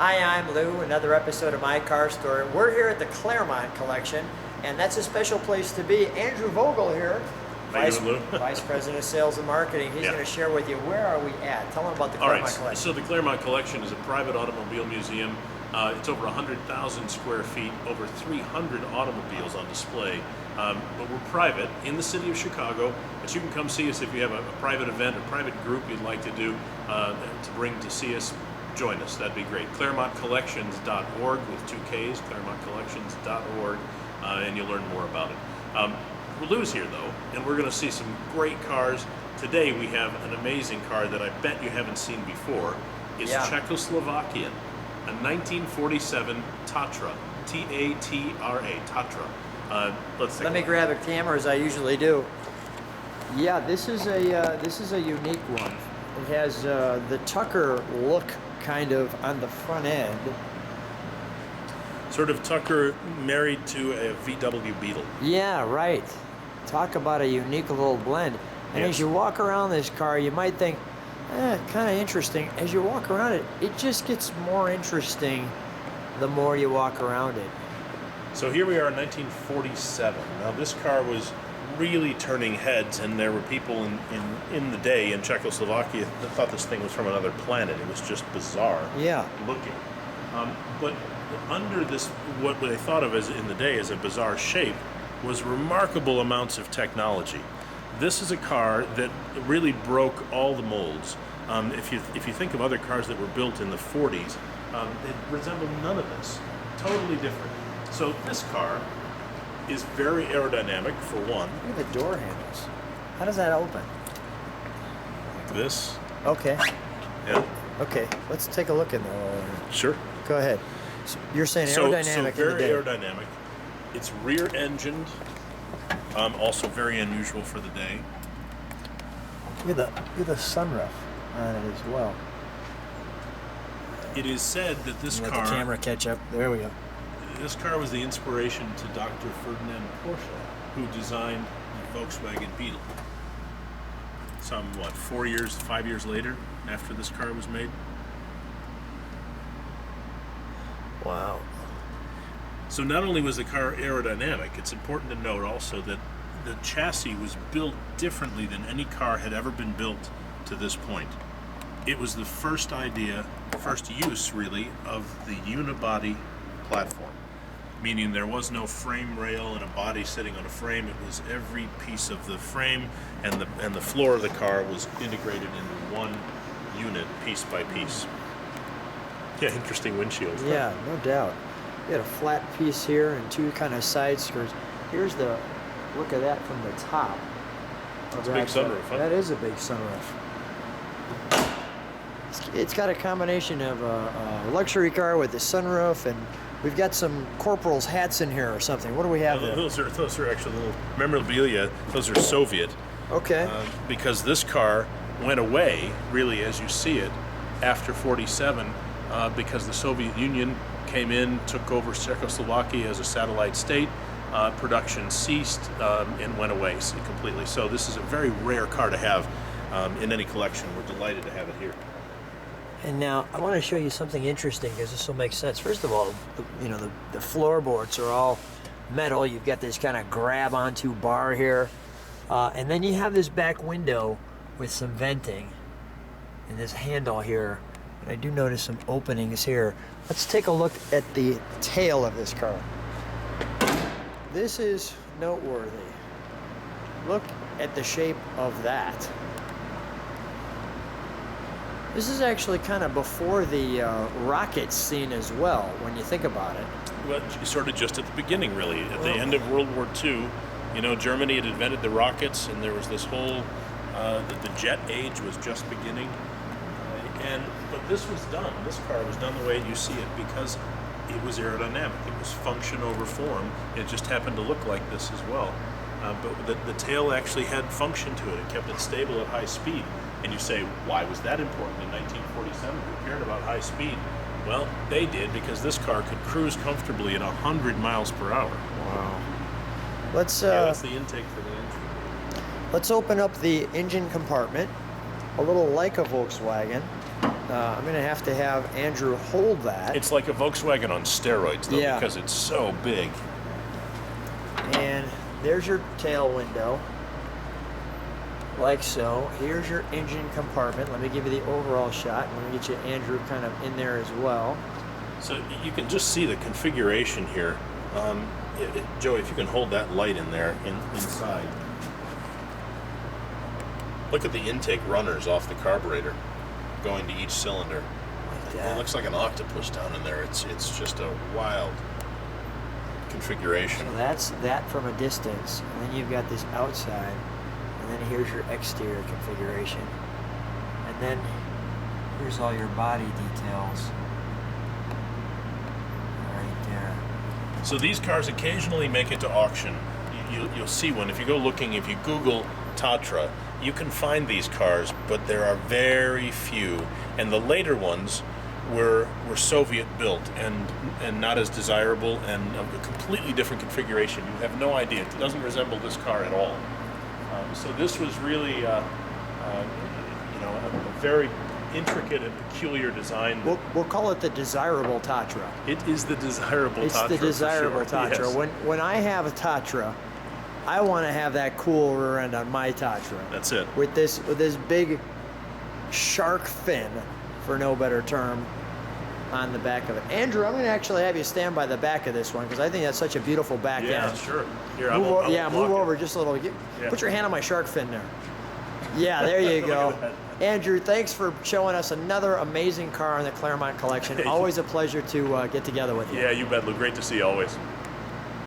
Hi, I'm Lou, another episode of My Car Store. We're here at the Klairmont Collection, and that's a special place to be. Andrew Vogel here, Vice President of Sales and Marketing. He's going to share with you, where are we at? Tell him about the Klairmont Collection. So the Klairmont Collection is a private automobile museum. It's over 100,000 square feet, over 300 automobiles on display. But we're private in the city of Chicago, but you can come see us if you have a private event or private group you'd like to do to bring to see us. Join us, that'd be great. ClairmontCollections.org with 2 Ks, ClairmontCollections.org, and you'll learn more about it. Lou's here though, and we're going to see some great cars. Today we have an amazing car that I bet you haven't seen before. It's Czechoslovakian, a 1947 Tatra, T-A-T-R-A, Tatra. Let me grab a camera as I usually do. Yeah, this is a unique one. It has the Tucker look kind of on the front end. Sort of Tucker married to a VW Beetle. Yeah, right. Talk about a unique little blend. And as you walk around this car, you might think, kind of interesting. As you walk around it, it just gets more interesting the more you walk around it. So here we are in 1947. Now this car was really turning heads, and there were people in the day in Czechoslovakia that thought this thing was from another planet. It was just bizarre looking. But under this, what they thought of as in the day as a bizarre shape, was remarkable amounts of technology. This is a car that really broke all the molds. If you think of other cars that were built in the 40s, it resembled none of this. Totally different. So this car is very aerodynamic, for one. Look at the door handles. How does that open? Like this. Okay. Yeah. Okay, let's take a look in there. Sure. Go ahead. So you're saying aerodynamic so very in the day. aerodynamic. It's rear-engined, also very unusual for the day. Look at the sunroof on it as well. It is said that this car... Let the camera catch up. There we go. This car was the inspiration to Dr. Ferdinand Porsche, who designed the Volkswagen Beetle. Some, 5 years later, after this car was made? Wow. So not only was the car aerodynamic, it's important to note also that the chassis was built differently than any car had ever been built to this point. It was the first use really, of the unibody platform. Meaning there was no frame rail and a body sitting on a frame. It was every piece of the frame and the floor of the car was integrated into one unit, piece by piece. Yeah, interesting windshield. Yeah, no doubt. You had a flat piece here and 2 kind of side skirts. Here's the look at that from the top. That's a big sunroof, huh? That is a big sunroof. It's got a combination of a luxury car with a sunroof, and we've got some corporal's hats in here or something. What do we have there? Those are actually little memorabilia. Those are Soviet. Okay. Because this car went away, really, as you see it, after 47, because the Soviet Union came in, took over Czechoslovakia as a satellite state. Production ceased and went away completely. So this is a very rare car to have in any collection. We're delighted to have it here. And now I want to show you something interesting because this will make sense. First of all, the floorboards are all metal. You've got this kind of grab onto bar here. And then you have this back window with some venting and this handle here. And I do notice some openings here. Let's take a look at the tail of this car. This is noteworthy. Look at the shape of that. This is actually kind of before the rocket scene as well, when you think about it. Well, sort of just at the beginning, really. At the end of World War II, Germany had invented the rockets, and there was this whole, the jet age was just beginning. But this was done. This car was done the way you see it because it was aerodynamic. It was function over form. It just happened to look like this as well. But the tail actually had function to it. It kept it stable at high speed. And you say, why was that important in 1947? Who cared about high speed? Well, they did, because this car could cruise comfortably at 100 miles per hour. Wow. That's the intake for the engine. Let's open up the engine compartment, a little like a Volkswagen. I'm going to have Andrew hold that. It's like a Volkswagen on steroids, though, Yeah. because it's so big. And there's your tail window, like so. Here's your engine compartment. Let me give you the overall shot. Let me get you Andrew kind of in there as well. So you can just see the configuration here. Joey, if you can hold that light in there, inside. Look at the intake runners off the carburetor going to each cylinder. Like It that. looks like an octopus down in there. It's just a wild configuration. So that's that from a distance. And then you've got this outside. And then here's your exterior configuration. And then here's all your body details. Right there. So these cars occasionally make it to auction. You'll see one. If you go looking, if you Google Tatra, you can find these cars, but there are very few. And the later ones were Soviet built and not as desirable and of a completely different configuration. You have no idea. It doesn't resemble this car at all. So this was really, a very intricate and peculiar design. We'll call it the desirable Tatra. It is the desirable It's Tatra. the desirable for sure. Tatra. Yes. When I have a Tatra, I want to have that cool rear end on my Tatra. That's it. With this big shark fin, for no better term, on the back of it. Andrew, I'm going to actually have you stand by the back of this one because I think that's such a beautiful back Yeah, end. sure. Here, Move over just a little. Yeah. Put your hand on my shark fin there. Yeah, there you go. Look at that. Andrew, thanks for showing us another amazing car in the Klairmont collection. Always a pleasure to get together with you. Yeah, you bet, Lou. Great to see you always.